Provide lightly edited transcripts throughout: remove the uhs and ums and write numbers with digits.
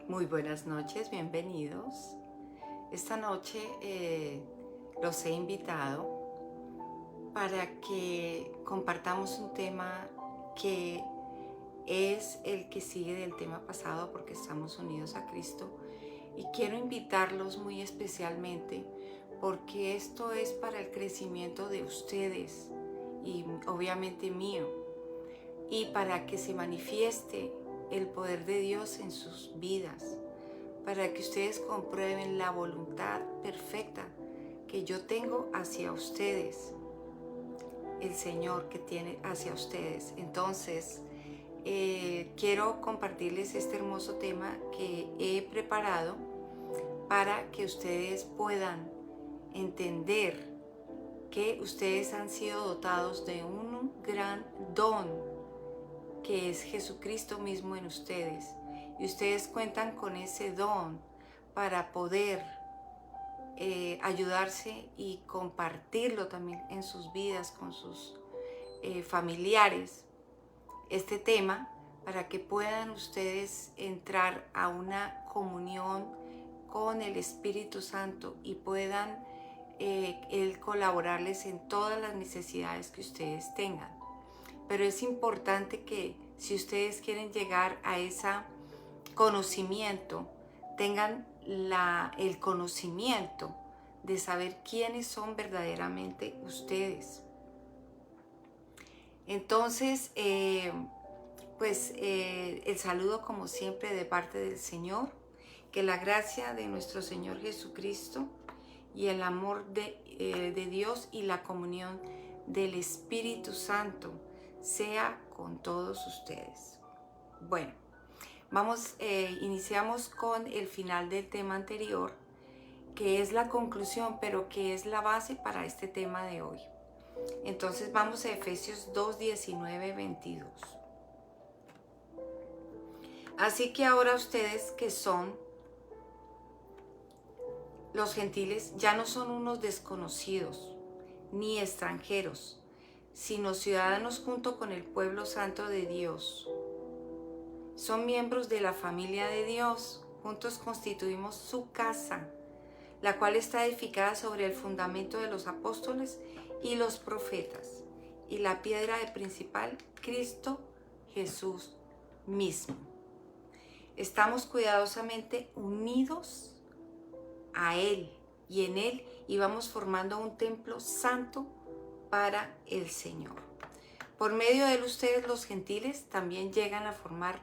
Muy buenas noches, bienvenidos. Esta noche los he invitado para que compartamos un tema que es el que sigue del tema pasado porque estamos unidos a Cristo. Y quiero invitarlos muy especialmente porque esto es para el crecimiento de ustedes y obviamente mío, y para que se manifieste el poder de Dios en sus vidas, para que ustedes comprueben la voluntad perfecta que yo tengo hacia ustedes, el Señor que tiene hacia ustedes. Entonces, quiero compartirles este hermoso tema que he preparado para que ustedes puedan entender que ustedes han sido dotados de un gran don, que es Jesucristo mismo en ustedes. Y ustedes cuentan con ese don para poder ayudarse y compartirlo también en sus vidas con sus familiares. Este tema para que puedan ustedes entrar a una comunión con el Espíritu Santo y puedan Él colaborarles en todas las necesidades que ustedes tengan. Pero es importante que si ustedes quieren llegar a ese conocimiento, tengan el conocimiento de saber quiénes son verdaderamente ustedes. Entonces, el saludo como siempre de parte del Señor, que la gracia de nuestro Señor Jesucristo y el amor de Dios y la comunión del Espíritu Santo sea con todos ustedes. Bueno, iniciamos con el final del tema anterior, que es la conclusión, pero que es la base para este tema de hoy. Entonces vamos a Efesios 2, 19, 22. Así que ahora ustedes que son los gentiles ya no son unos desconocidos ni extranjeros, sino ciudadanos junto con el pueblo santo de Dios. Son miembros de la familia de Dios. Juntos constituimos su casa, la cual está edificada sobre el fundamento de los apóstoles y los profetas, y la piedra principal, Cristo Jesús mismo. Estamos cuidadosamente unidos a Él y en Él, y vamos formando un templo santo para el Señor. Por medio de Él, ustedes los gentiles también llegan a formar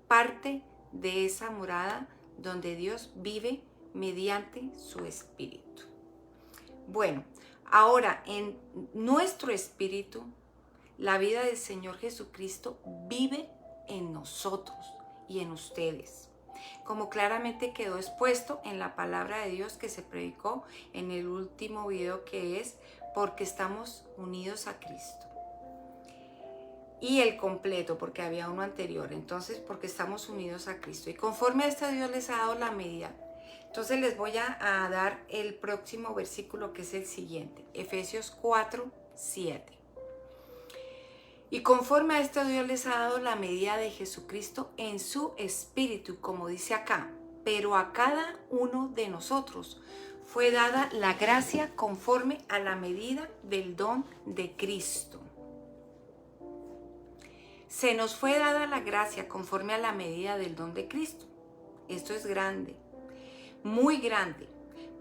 parte de esa morada donde Dios vive mediante su Espíritu. Bueno, ahora en nuestro espíritu, la vida del Señor Jesucristo vive en nosotros y en ustedes, como claramente quedó expuesto en la palabra de Dios que se predicó en el último video, que es porque estamos unidos a Cristo. Y el completo, porque había uno anterior. Entonces, porque estamos unidos a Cristo. Y conforme a esto Dios les ha dado la medida. Entonces les voy a dar el próximo versículo, que es el siguiente. Efesios 4, 7. Y conforme a esto Dios les ha dado la medida de Jesucristo en su espíritu, como dice acá. Pero a cada uno de nosotros fue dada la gracia conforme a la medida del don de Cristo. Se nos fue dada la gracia conforme a la medida del don de Cristo. Esto es grande, muy grande,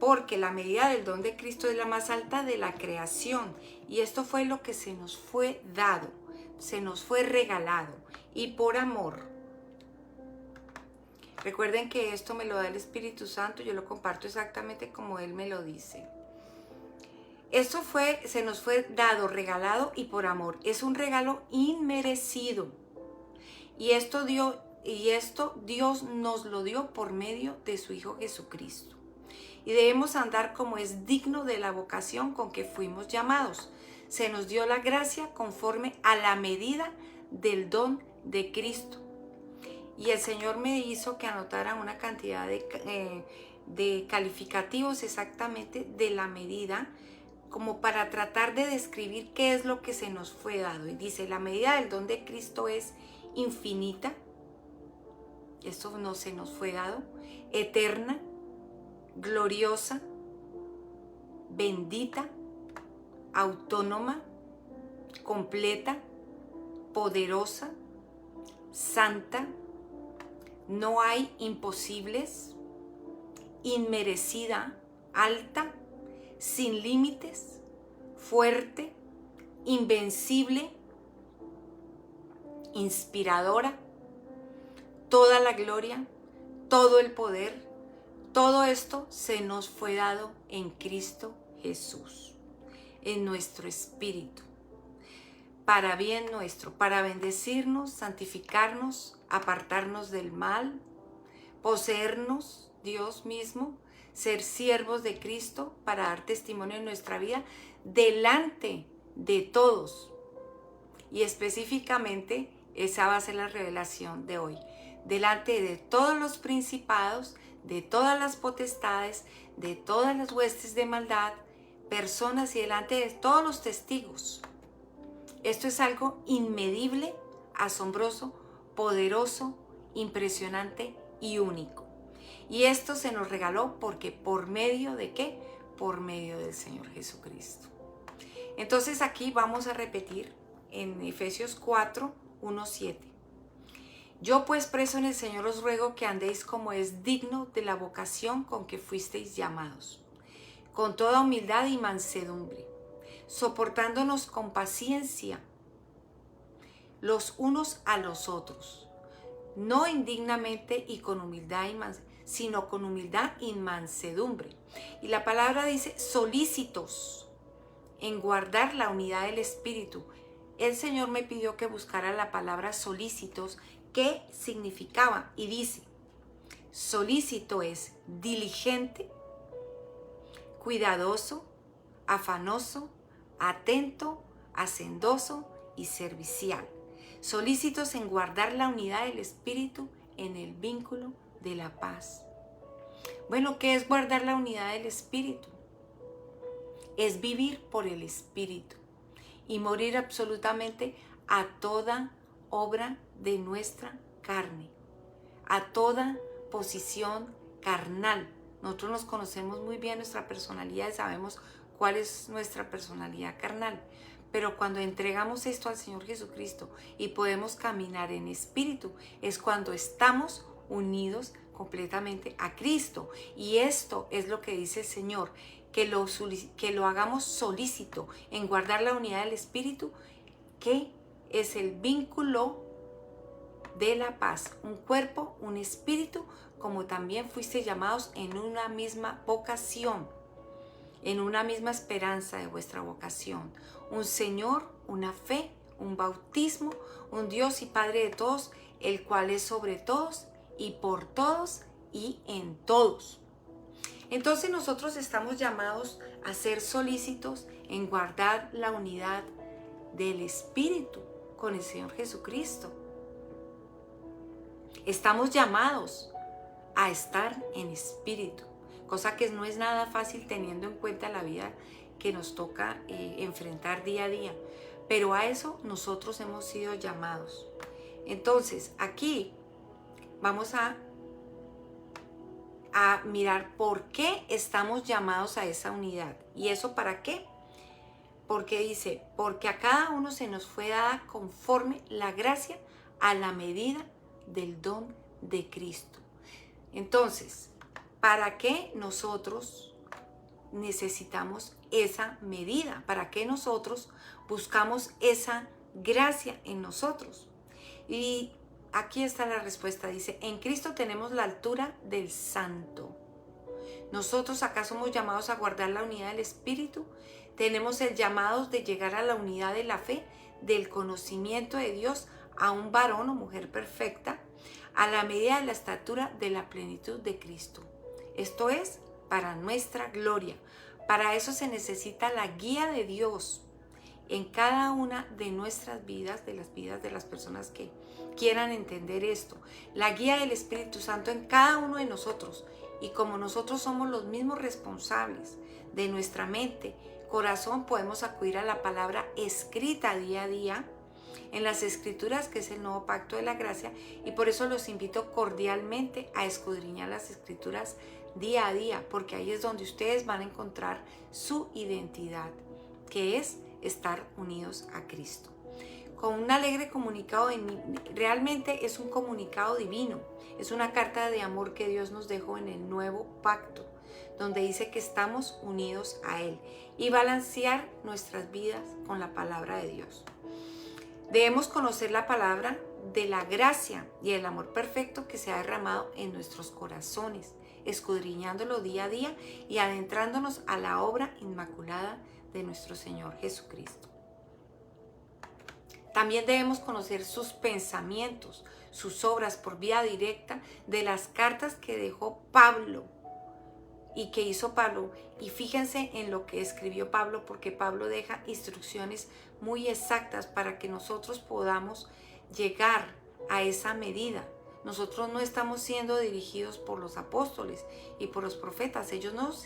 porque la medida del don de Cristo es la más alta de la creación. Y esto fue lo que se nos fue dado, se nos fue regalado, y por amor. Recuerden que esto me lo da el Espíritu Santo, yo lo comparto exactamente como Él me lo dice. Esto se nos fue dado, regalado y por amor. Es un regalo inmerecido. Y esto Dios nos lo dio por medio de su Hijo Jesucristo. Y debemos andar como es digno de la vocación con que fuimos llamados. Se nos dio la gracia conforme a la medida del don de Cristo. Y el Señor me hizo que anotara una cantidad de calificativos exactamente de la medida, como para tratar de describir qué es lo que se nos fue dado. Y dice, la medida del don de Cristo es infinita, esto no se nos fue dado, eterna, gloriosa, bendita, autónoma, completa, poderosa, santa, no hay imposibles, inmerecida, alta, sin límites, fuerte, invencible, inspiradora, toda la gloria, todo el poder, todo esto se nos fue dado en Cristo Jesús, en nuestro espíritu, para bien nuestro, para bendecirnos, santificarnos, apartarnos del mal, poseernos, Dios mismo, ser siervos de Cristo para dar testimonio en nuestra vida delante de todos. Y específicamente esa va a ser la revelación de hoy. Delante de todos los principados, de todas las potestades, de todas las huestes de maldad, personas y delante de todos los testigos. Esto es algo inmedible, asombroso, poderoso, impresionante y único. Y esto se nos regaló porque ¿por medio de qué? Por medio del Señor Jesucristo. Entonces aquí vamos a repetir en Efesios 4, 1, 7. Yo pues preso en el Señor os ruego que andéis como es digno de la vocación con que fuisteis llamados, con toda humildad y mansedumbre, soportándonos con paciencia los unos a los otros, no indignamente y con humildad y mansedumbre, sino con humildad y mansedumbre. Y la palabra dice solícitos en guardar la unidad del Espíritu. El Señor me pidió que buscara la palabra solícitos, ¿qué significaba? Y dice, solícito es diligente, cuidadoso, afanoso, atento, hacendoso y servicial. Solícitos en guardar la unidad del Espíritu en el vínculo de la paz. Bueno, ¿qué es guardar la unidad del Espíritu? Es vivir por el Espíritu y morir absolutamente a toda obra de nuestra carne, a toda posición carnal. Nosotros nos conocemos muy bien nuestra personalidad y sabemos cuál es nuestra personalidad carnal. Pero cuando entregamos esto al Señor Jesucristo y podemos caminar en espíritu, es cuando estamos unidos completamente a Cristo. Y esto es lo que dice el Señor, que lo hagamos solícito en guardar la unidad del Espíritu, que es el vínculo de la paz, un cuerpo, un espíritu, como también fuiste llamados en una misma vocación, en una misma esperanza de vuestra vocación, un Señor, una fe, un bautismo, un Dios y Padre de todos, el cual es sobre todos y por todos y en todos. Entonces nosotros estamos llamados a ser solícitos en guardar la unidad del Espíritu con el Señor Jesucristo. Estamos llamados a estar en espíritu, cosa que no es nada fácil teniendo en cuenta la vida que nos toca enfrentar día a día, pero a eso nosotros hemos sido llamados. Entonces aquí vamos a mirar por qué estamos llamados a esa unidad. ¿Y eso para qué? Porque dice, porque a cada uno se nos fue dada conforme la gracia a la medida del don de Cristo. Entonces, ¿para qué nosotros necesitamos esa medida? ¿Para qué nosotros buscamos esa gracia en nosotros? Y aquí está la respuesta, dice, en Cristo tenemos la altura del santo. Nosotros acá somos llamados a guardar la unidad del Espíritu, tenemos el llamado de llegar a la unidad de la fe, del conocimiento de Dios, a un varón o mujer perfecta, a la medida de la estatura de la plenitud de Cristo. Esto es para nuestra gloria. Para eso se necesita la guía de Dios en cada una de nuestras vidas, de las vidas de las personas que quieran entender esto. La guía del Espíritu Santo en cada uno de nosotros. Y como nosotros somos los mismos responsables de nuestra mente, corazón, podemos acudir a la palabra escrita día a día en las Escrituras, que es el nuevo pacto de la gracia, y por eso los invito cordialmente a escudriñar las Escrituras día a día, porque ahí es donde ustedes van a encontrar su identidad, que es estar unidos a Cristo. Con un alegre comunicado, realmente es un comunicado divino, es una carta de amor que Dios nos dejó en el nuevo pacto, donde dice que estamos unidos a Él y balancear nuestras vidas con la palabra de Dios. Debemos conocer la palabra de la gracia y el amor perfecto que se ha derramado en nuestros corazones, escudriñándolo día a día y adentrándonos a la obra inmaculada de nuestro Señor Jesucristo. También debemos conocer sus pensamientos, sus obras por vía directa de las cartas que dejó Pablo y que hizo Pablo. Y fíjense en lo que escribió Pablo, porque Pablo deja instrucciones muy exactas para que nosotros podamos llegar a esa medida. Nosotros no estamos siendo dirigidos por los apóstoles y por los profetas. Ellos nos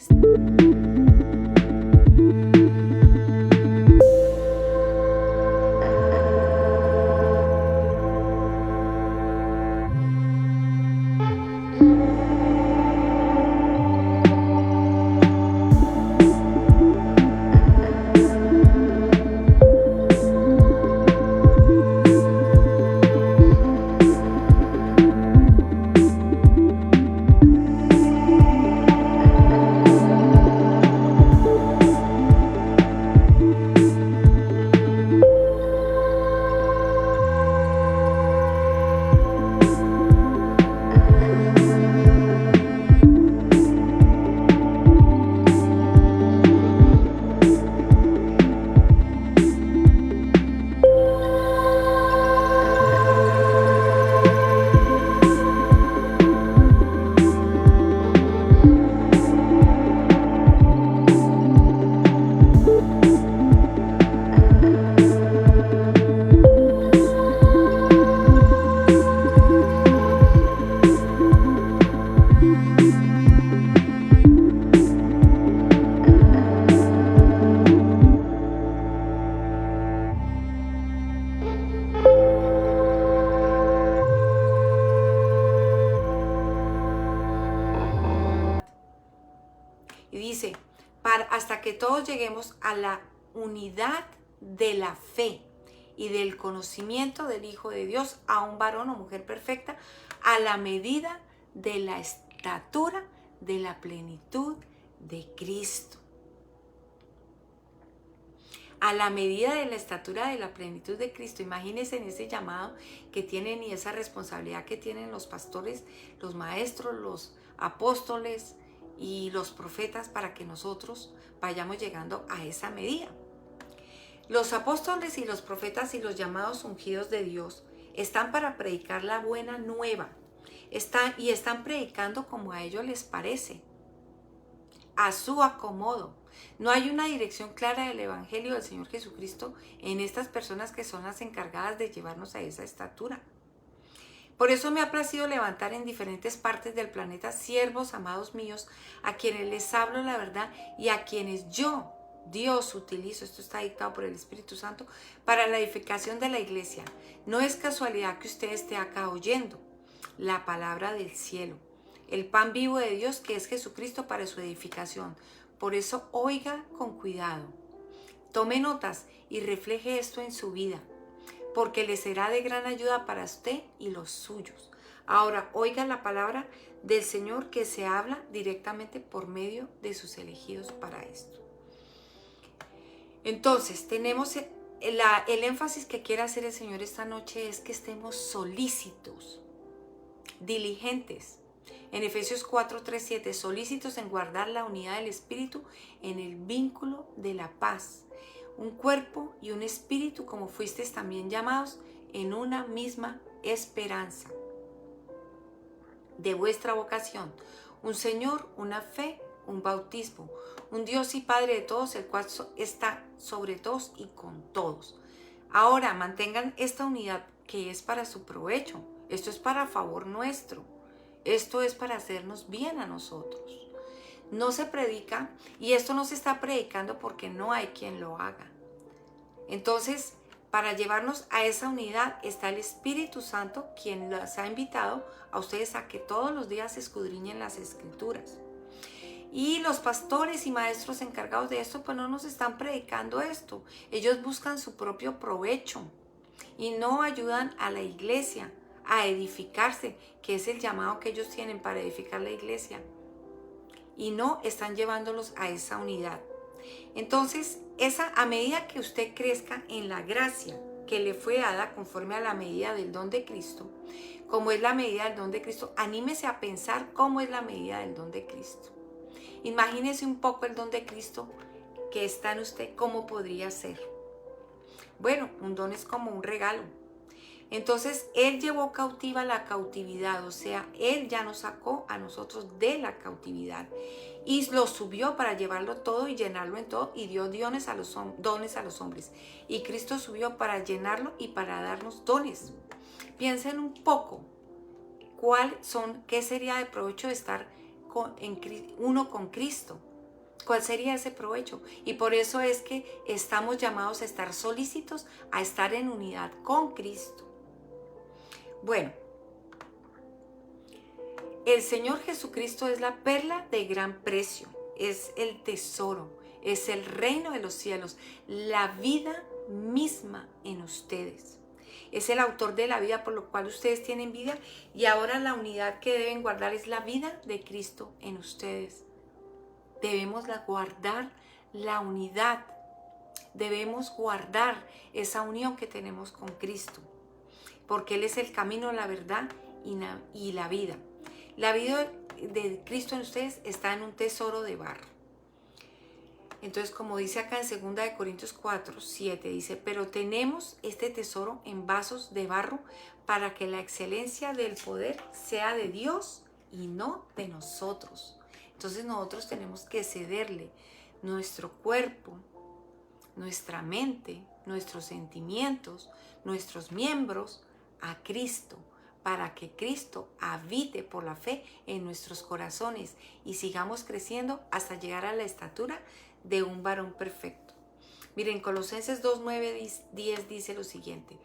y dice, hasta que todos lleguemos a la unidad de la fe y del conocimiento del Hijo de Dios, a un varón o mujer perfecta, a la medida de la estatura de la plenitud de Cristo. A la medida de la estatura de la plenitud de Cristo. Imagínense en ese llamado que tienen y esa responsabilidad que tienen los pastores, los maestros, los apóstoles y los profetas, para que nosotros vayamos llegando a esa medida. Los apóstoles y los profetas y los llamados ungidos de Dios están para predicar la buena nueva. Están predicando como a ellos les parece, a su acomodo. No hay una dirección clara del Evangelio del Señor Jesucristo en estas personas que son las encargadas de llevarnos a esa estatura. Por eso me ha placido levantar en diferentes partes del planeta siervos amados míos, a quienes les hablo la verdad y a quienes yo, Dios, utilizo, esto está dictado por el Espíritu Santo, para la edificación de la iglesia. No es casualidad que usted esté acá oyendo la palabra del cielo, el pan vivo de Dios que es Jesucristo para su edificación. Por eso oiga con cuidado, tome notas y refleje esto en su vida, porque le será de gran ayuda para usted y los suyos. Ahora oiga la palabra del Señor que se habla directamente por medio de sus elegidos para esto. Entonces tenemos el énfasis que quiere hacer el Señor esta noche, es que estemos solícitos, diligentes. En Efesios 4, 3, 7, solícitos en guardar la unidad del Espíritu en el vínculo de la paz. Un cuerpo y un espíritu, como fuisteis también llamados, en una misma esperanza de vuestra vocación. Un Señor, una fe, un bautismo, un Dios y Padre de todos, el cual está sobre todos y con todos. Ahora mantengan esta unidad que es para su provecho. Esto es para favor nuestro. Esto es para hacernos bien a nosotros. No se predica, y esto no se está predicando porque no hay quien lo haga. Entonces, para llevarnos a esa unidad está el Espíritu Santo, quien las ha invitado a ustedes a que todos los días escudriñen las Escrituras. Y los pastores y maestros encargados de esto, pues no nos están predicando esto. Ellos buscan su propio provecho y no ayudan a la iglesia a edificarse, que es el llamado que ellos tienen para edificar la iglesia. Y no están llevándolos a esa unidad. Entonces, a medida que usted crezca en la gracia que le fue dada conforme a la medida del don de Cristo, como es la medida del don de Cristo, anímese a pensar cómo es la medida del don de Cristo. Imagínese un poco el don de Cristo que está en usted, cómo podría ser. Bueno, un don es como un regalo. Entonces, Él llevó cautiva la cautividad, o sea, Él ya nos sacó a nosotros de la cautividad y lo subió para llevarlo todo y llenarlo en todo, y dio dones a los hombres. Y Cristo subió para llenarlo y para darnos dones. Piensen un poco, ¿qué sería de provecho de estar uno con Cristo? ¿Cuál sería ese provecho? Y por eso es que estamos llamados a estar solícitos, a estar en unidad con Cristo. Bueno, el Señor Jesucristo es la perla de gran precio, es el tesoro, es el reino de los cielos, la vida misma en ustedes. Es el autor de la vida, por lo cual ustedes tienen vida, y ahora la unidad que deben guardar es la vida de Cristo en ustedes. Debemos guardar la unidad, debemos guardar esa unión que tenemos con Cristo, porque Él es el camino, la verdad y la vida. La vida de Cristo en ustedes está en un tesoro de barro. Entonces, como dice acá en 2 Corintios 4, 7, dice, pero tenemos este tesoro en vasos de barro para que la excelencia del poder sea de Dios y no de nosotros. Entonces nosotros tenemos que cederle nuestro cuerpo, nuestra mente, nuestros sentimientos, nuestros miembros a Cristo, para que Cristo habite por la fe en nuestros corazones y sigamos creciendo hasta llegar a la estatura de un varón perfecto. Miren, Colosenses 2, 9, 10 dice lo siguiente,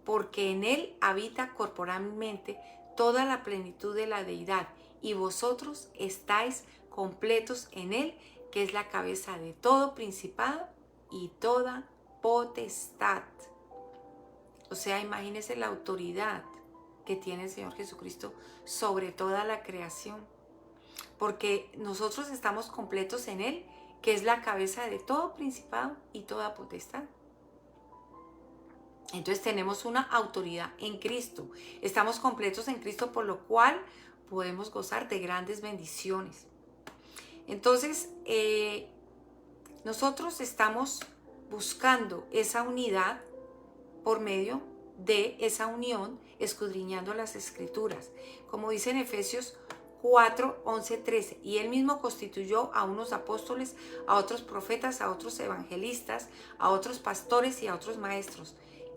porque en Él habita corporalmente toda la plenitud de la deidad, y vosotros estáis completos en Él, que es la cabeza de todo principado y toda potestad. O sea, imagínense la autoridad que tiene el Señor Jesucristo sobre toda la creación, porque nosotros estamos completos en Él, que es la cabeza de todo principado y toda potestad. Entonces tenemos una autoridad en Cristo, estamos completos en Cristo, por lo cual podemos gozar de grandes bendiciones. Entonces, nosotros estamos buscando esa unidad por medio de esa unión, escudriñando las Escrituras. Como dice en Efesios 4, 11, 13, y Él mismo constituyó a unos apóstoles, a otros profetas, a otros evangelistas, a otros pastores y a otros maestros.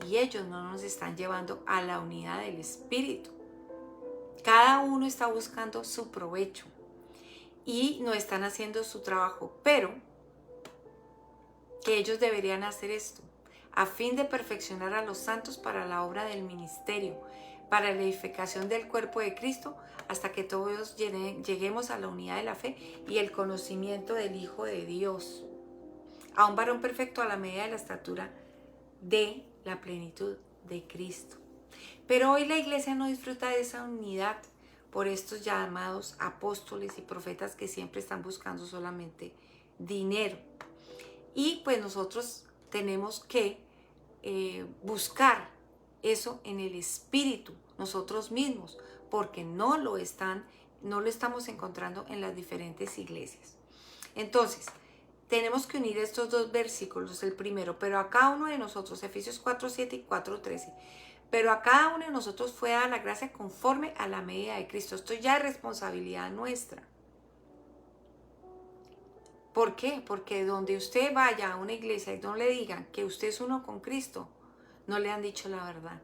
Y ellos no nos están llevando a la unidad del Espíritu. Cada uno está buscando su provecho y no están haciendo su trabajo, pero que ellos deberían hacer esto a fin de perfeccionar a los santos para la obra del ministerio, para la edificación del cuerpo de Cristo, hasta que todos lleguemos a la unidad de la fe y el conocimiento del Hijo de Dios, a un varón perfecto a la medida de la estatura de la plenitud de Cristo. Pero hoy la iglesia no disfruta de esa unidad por estos llamados apóstoles y profetas que siempre están buscando solamente dinero. Y pues nosotros tenemos que buscar eso en el Espíritu, nosotros mismos, porque no lo estamos encontrando en las diferentes iglesias. Entonces, tenemos que unir estos dos versículos, el primero, pero a cada uno de nosotros, Efesios 4:7 y 4:13, pero a cada uno de nosotros fue dada la gracia conforme a la medida de Cristo. Esto ya es responsabilidad nuestra. ¿Por qué? Porque donde usted vaya a una iglesia y no le digan que usted es uno con Cristo, no le han dicho la verdad.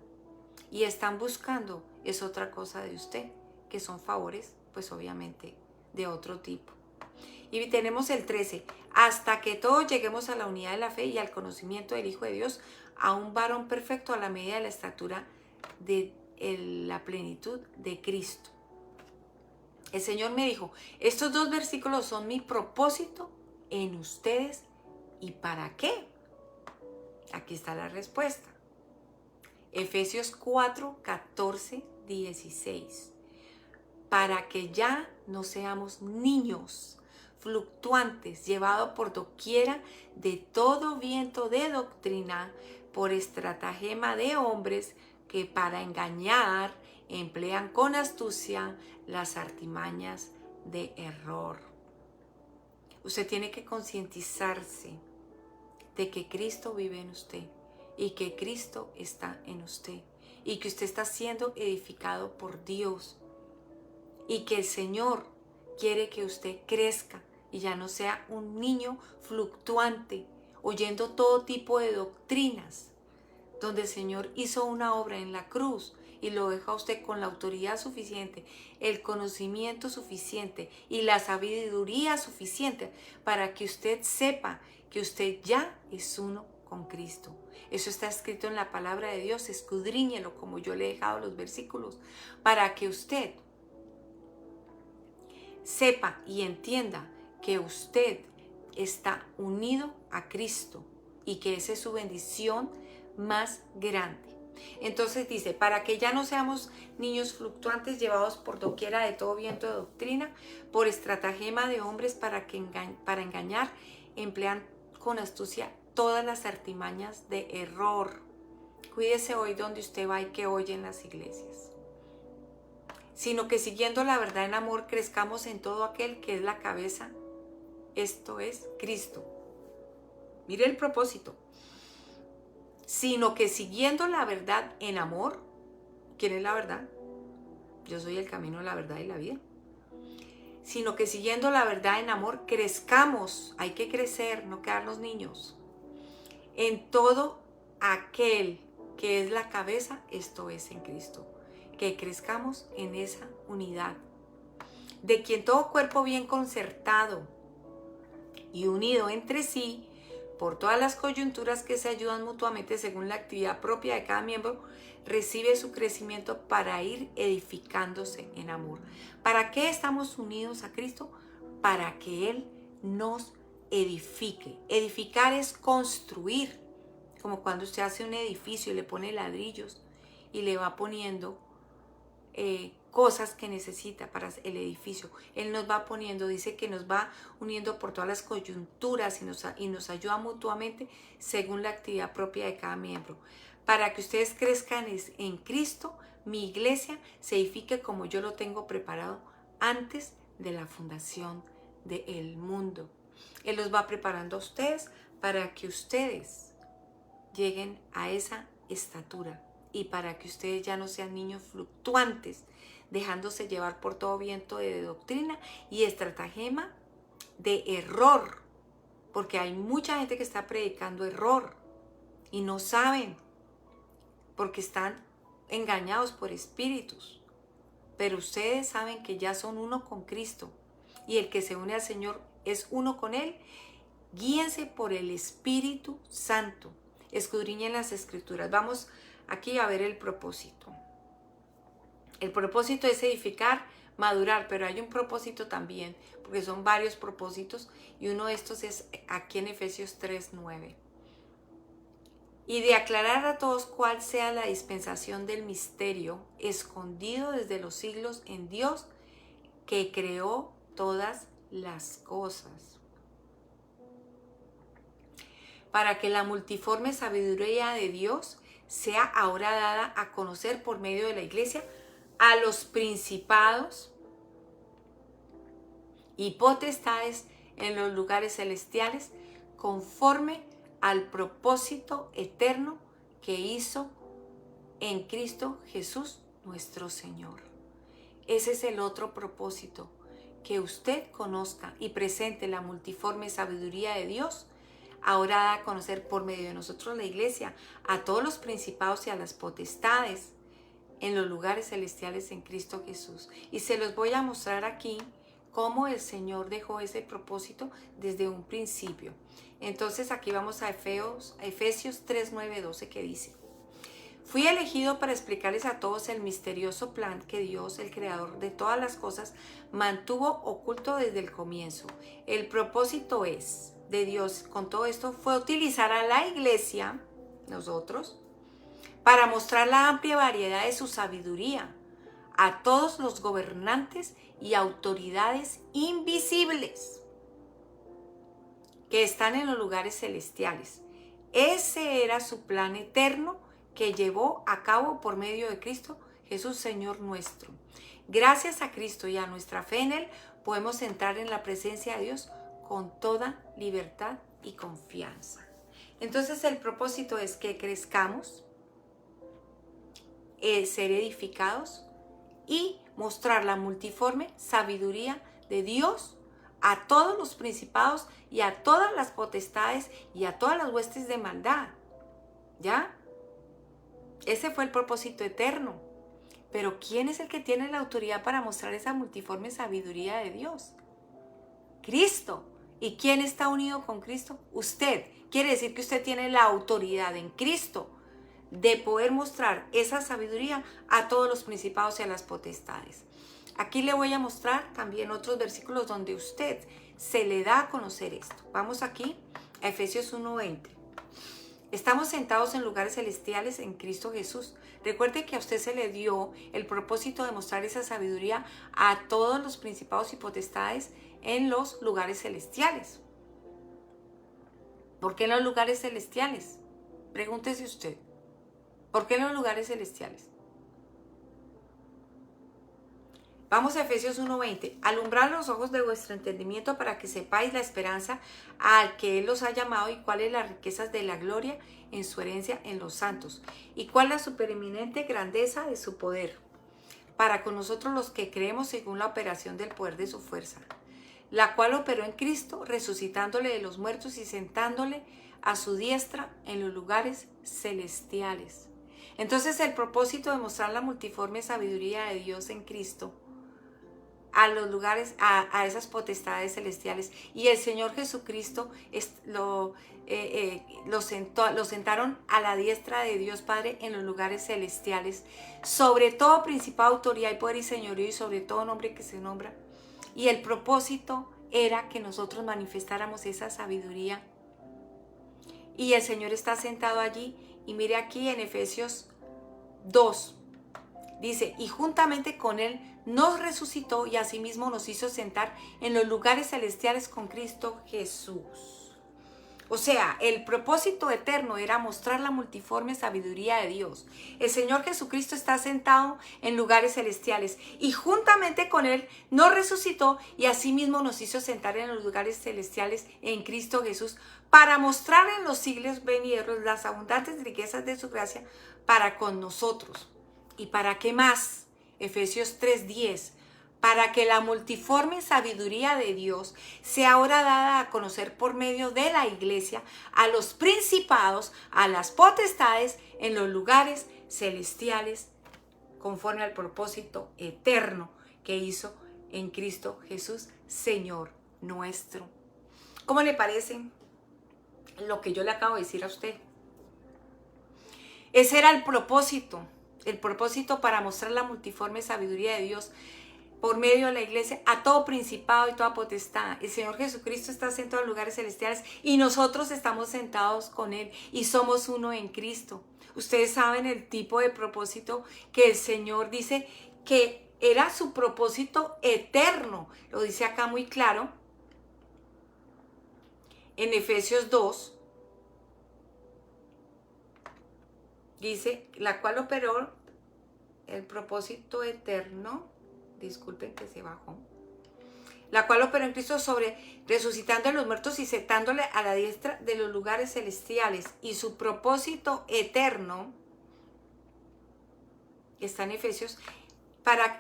Y están buscando es otra cosa de usted, que son favores, pues obviamente, de otro tipo. Y tenemos el 13, hasta que todos lleguemos a la unidad de la fe y al conocimiento del Hijo de Dios, a un varón perfecto a la medida de la estatura de la plenitud de Cristo. El Señor me dijo, estos 2 versículos son mi propósito en ustedes. ¿Y para qué? Aquí está la respuesta. Efesios 4, 14, 16. Para que ya no seamos niños fluctuantes, llevados por doquiera de todo viento de doctrina, por estratagema de hombres que para engañar emplean con astucia las artimañas de error. Usted tiene que concientizarse de que Cristo vive en usted y que Cristo está en usted y que usted está siendo edificado por Dios y que el Señor quiere que usted crezca y ya no sea un niño fluctuante oyendo todo tipo de doctrinas, donde el Señor hizo una obra en la cruz y lo deja a usted con la autoridad suficiente, el conocimiento suficiente y la sabiduría suficiente para que usted sepa que usted ya es uno con Cristo. Eso está escrito en la palabra de Dios, escudriñelo como yo le he dejado los versículos, para que usted sepa y entienda que usted está unido a Cristo y que esa es su bendición más grande. Entonces dice, para que ya no seamos niños fluctuantes llevados por doquiera de todo viento de doctrina, por estratagema de hombres para engañar, emplean con astucia todas las artimañas de error. Cuídese hoy donde usted va y que oye en las iglesias. Sino que siguiendo la verdad en amor crezcamos en todo aquel que es la cabeza, esto es Cristo. Mire el propósito. Sino que siguiendo la verdad en amor, ¿quién es la verdad? Yo soy el camino, la verdad y la vida. Sino que siguiendo la verdad en amor crezcamos, hay que crecer, no quedarnos niños, en todo aquel que es la cabeza, esto es en Cristo. Que crezcamos en esa unidad, de quien todo cuerpo bien concertado y unido entre sí, por todas las coyunturas que se ayudan mutuamente según la actividad propia de cada miembro, recibe su crecimiento para ir edificándose en amor. ¿Para qué estamos unidos a Cristo? Para que Él nos edifique. Edificar es construir, como cuando usted hace un edificio y le pone ladrillos y le va poniendo cosas que necesita para el edificio. Él nos va poniendo, dice que nos va uniendo por todas las coyunturas y nos ayuda mutuamente según la actividad propia de cada miembro. Para que ustedes crezcan en Cristo, mi iglesia se edifique como yo lo tengo preparado antes de la fundación del mundo. Él los va preparando a ustedes para que ustedes lleguen a esa estatura y para que ustedes ya no sean niños fluctuantes, dejándose llevar por todo viento de doctrina y estratagema de error, porque hay mucha gente que está predicando error y no saben, porque están engañados por espíritus. Pero ustedes saben que ya son uno con Cristo y el que se une al Señor es uno con Él. Guíense por el Espíritu Santo. Escudriñen las Escrituras. Vamos aquí a ver el propósito. El propósito es edificar, madurar, pero hay un propósito también, porque son varios propósitos, y uno de estos es aquí en Efesios 3:9. Y de aclarar a todos cuál sea la dispensación del misterio escondido desde los siglos en Dios, que creó todas las cosas, para que la multiforme sabiduría de Dios sea ahora dada a conocer por medio de la iglesia a los principados y potestades en los lugares celestiales, conforme al propósito eterno que hizo en Cristo Jesús nuestro Señor. Ese es el otro propósito, que usted conozca y presente la multiforme sabiduría de Dios, ahora da a conocer por medio de nosotros la iglesia, a todos los principados y a las potestades en los lugares celestiales en Cristo Jesús. Y se los voy a mostrar aquí cómo el Señor dejó ese propósito desde un principio. Entonces aquí vamos a Efesios 3, 9, 12, que dice: fui elegido para explicarles a todos el misterioso plan que Dios, el creador de todas las cosas, mantuvo oculto desde el comienzo. El propósito de Dios con todo esto fue utilizar a la iglesia, nosotros, para mostrar la amplia variedad de su sabiduría a todos los gobernantes y autoridades invisibles que están en los lugares celestiales. Ese era su plan eterno que llevó a cabo por medio de Cristo Jesús, Señor nuestro. Gracias a Cristo y a nuestra fe en Él, podemos entrar en la presencia de Dios con toda libertad y confianza. Entonces el propósito es que crezcamos, ser edificados y mostrar la multiforme sabiduría de Dios a todos los principados y a todas las potestades y a todas las huestes de maldad. ¿Ya? Ese fue el propósito eterno. Pero ¿quién es el que tiene la autoridad para mostrar esa multiforme sabiduría de Dios? Cristo. ¿Y quién está unido con Cristo? Usted. Quiere decir que usted tiene la autoridad en Cristo de poder mostrar esa sabiduría a todos los principados y a las potestades. Aquí le voy a mostrar también otros versículos donde usted se le da a conocer esto. Vamos aquí a Efesios 1:20. Estamos sentados en lugares celestiales en Cristo Jesús. Recuerde que a usted se le dio el propósito de mostrar esa sabiduría a todos los principados y potestades en los lugares celestiales. ¿Por qué en los lugares celestiales? Pregúntese usted. ¿Por qué en los lugares celestiales? Vamos a Efesios 1:20. Alumbrad los ojos de vuestro entendimiento para que sepáis la esperanza al que Él los ha llamado y cuáles las riquezas de la gloria en su herencia en los santos y cuál la supereminente grandeza de su poder para con nosotros los que creemos según la operación del poder de su fuerza, la cual operó en Cristo resucitándole de los muertos y sentándole a su diestra en los lugares celestiales. Entonces el propósito de mostrar la multiforme sabiduría de Dios en Cristo a los lugares, a esas potestades celestiales. Y el Señor Jesucristo lo sentaron a la diestra de Dios Padre en los lugares celestiales, sobre todo principado, autoridad y poder y señorío y sobre todo nombre que se nombra. Y el propósito era que nosotros manifestáramos esa sabiduría. Y el Señor está sentado allí. Y mire aquí en Efesios 2. Dice, y juntamente con Él nos resucitó y asimismo nos hizo sentar en los lugares celestiales con Cristo Jesús. O sea, el propósito eterno era mostrar la multiforme sabiduría de Dios. El Señor Jesucristo está sentado en lugares celestiales y juntamente con Él nos resucitó y asimismo nos hizo sentar en los lugares celestiales en Cristo Jesús para mostrar en los siglos venideros las abundantes riquezas de su gracia para con nosotros. ¿Y para qué más? Efesios 3:10. Para que la multiforme sabiduría de Dios sea ahora dada a conocer por medio de la iglesia a los principados, a las potestades en los lugares celestiales, conforme al propósito eterno que hizo en Cristo Jesús, Señor nuestro. ¿Cómo le parece lo que yo le acabo de decir a usted? Ese era el propósito para mostrar la multiforme sabiduría de Dios por medio de la iglesia a todo principado y toda potestad. El Señor Jesucristo está sentado en lugares celestiales y nosotros estamos sentados con Él y somos uno en Cristo. Ustedes saben el tipo de propósito que el Señor dice que era su propósito eterno. Lo dice acá muy claro en Efesios 2. Dice, la cual operó el propósito eterno, disculpen que se bajó, la cual operó en Cristo resucitando a los muertos y sentándole a la diestra de los lugares celestiales. Y su propósito eterno está en Efesios,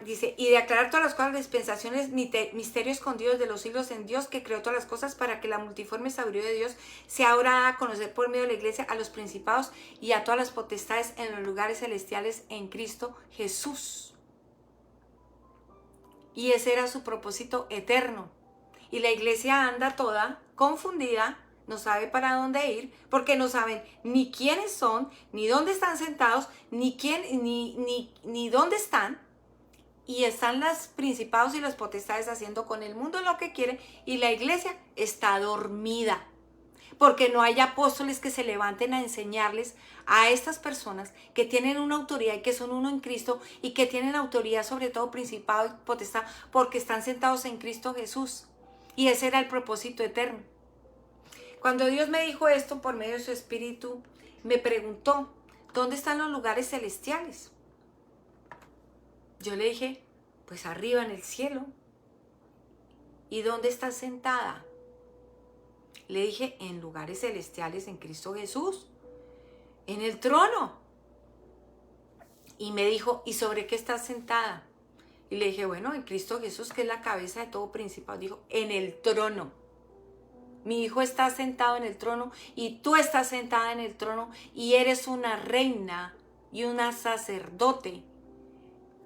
dice, y de aclarar todas las cosas, dispensaciones, misterios escondidos de los siglos en Dios, que creó todas las cosas, para que la multiforme sabiduría de Dios sea ahora dada a conocer por medio de la iglesia a los principados y a todas las potestades en los lugares celestiales en Cristo Jesús. Y ese era su propósito eterno. Y la iglesia anda toda confundida, no sabe para dónde ir, porque no saben ni quiénes son, ni dónde están sentados, ni dónde están. Y están los principados y los potestades haciendo con el mundo lo que quieren, y la iglesia está dormida. Porque no hay apóstoles que se levanten a enseñarles a estas personas que tienen una autoridad y que son uno en Cristo y que tienen autoridad sobre todo principado y potestad porque están sentados en Cristo Jesús. Y ese era el propósito eterno. Cuando Dios me dijo esto por medio de su Espíritu, me preguntó, ¿dónde están los lugares celestiales? Yo le dije, pues arriba en el cielo. ¿Y dónde estás sentada? Le dije, en lugares celestiales en Cristo Jesús, en el trono. Y me dijo, ¿y sobre qué estás sentada? Y le dije, bueno, en Cristo Jesús, que es la cabeza de todo principado. Dijo, en el trono. Mi hijo está sentado en el trono y tú estás sentada en el trono y eres una reina y una sacerdote.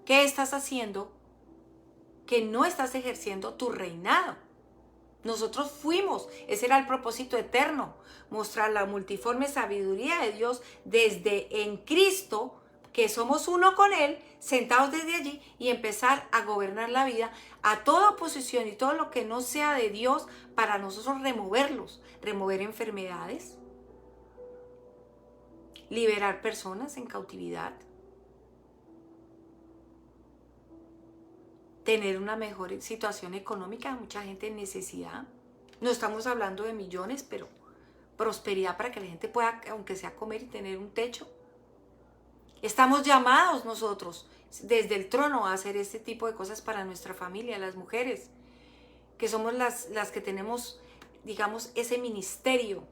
¿Qué estás haciendo? Que no estás ejerciendo tu reinado. Nosotros fuimos, ese era el propósito eterno, mostrar la multiforme sabiduría de Dios desde en Cristo, que somos uno con Él, sentados desde allí y empezar a gobernar la vida a toda oposición y todo lo que no sea de Dios para nosotros removerlos, remover enfermedades, liberar personas en cautividad, tener una mejor situación económica, mucha gente en necesidad. No estamos hablando de millones, pero prosperidad para que la gente pueda, aunque sea comer y tener un techo. Estamos llamados nosotros desde el trono a hacer este tipo de cosas para nuestra familia, las mujeres, que somos las que tenemos, digamos, ese ministerio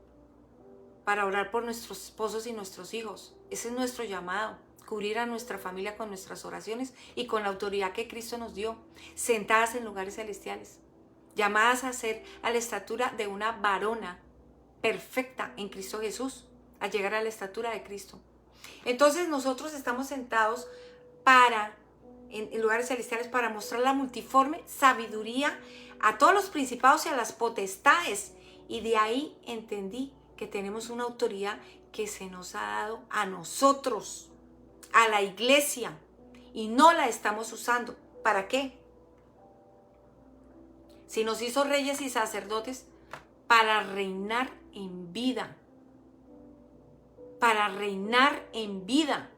para orar por nuestros esposos y nuestros hijos. Ese es nuestro llamado. Cubrir a nuestra familia con nuestras oraciones y con la autoridad que Cristo nos dio, sentadas en lugares celestiales, llamadas a ser a la estatura de una varona perfecta en Cristo Jesús, a llegar a la estatura de Cristo. Entonces nosotros estamos sentados en lugares celestiales para mostrar la multiforme sabiduría a todos los principados y a las potestades. Y de ahí entendí que tenemos una autoridad que se nos ha dado a nosotros, a la iglesia, y no la estamos usando. ¿Para qué? Si nos hizo reyes y sacerdotes para reinar en vida, para reinar en vida,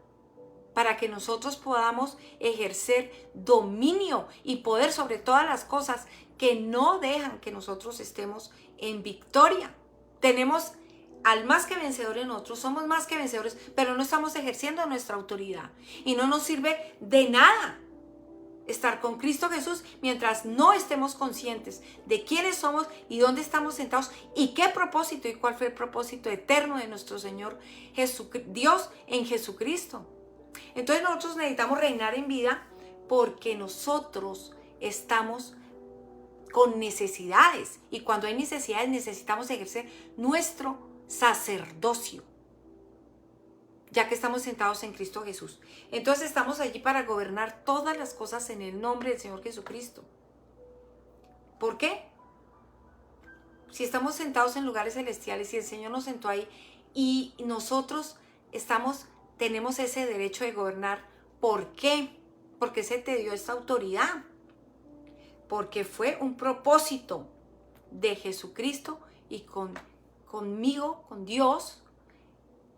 para que nosotros podamos ejercer dominio y poder sobre todas las cosas que no dejan que nosotros estemos en victoria. Tenemos al más que vencedor en nosotros, somos más que vencedores, pero no estamos ejerciendo nuestra autoridad y no nos sirve de nada estar con Cristo Jesús mientras no estemos conscientes de quiénes somos y dónde estamos sentados y qué propósito y cuál fue el propósito eterno de nuestro Señor Dios en Jesucristo. Entonces nosotros necesitamos reinar en vida porque nosotros estamos con necesidades y cuando hay necesidades necesitamos ejercer nuestro sacerdocio, ya que estamos sentados en Cristo Jesús. Entonces estamos allí para gobernar todas las cosas en el nombre del Señor Jesucristo. ¿Por qué? Si estamos sentados en lugares celestiales y el Señor nos sentó ahí y nosotros tenemos ese derecho de gobernar. ¿Por qué? Porque se te dio esta autoridad. Porque fue un propósito de Jesucristo y conmigo, con Dios,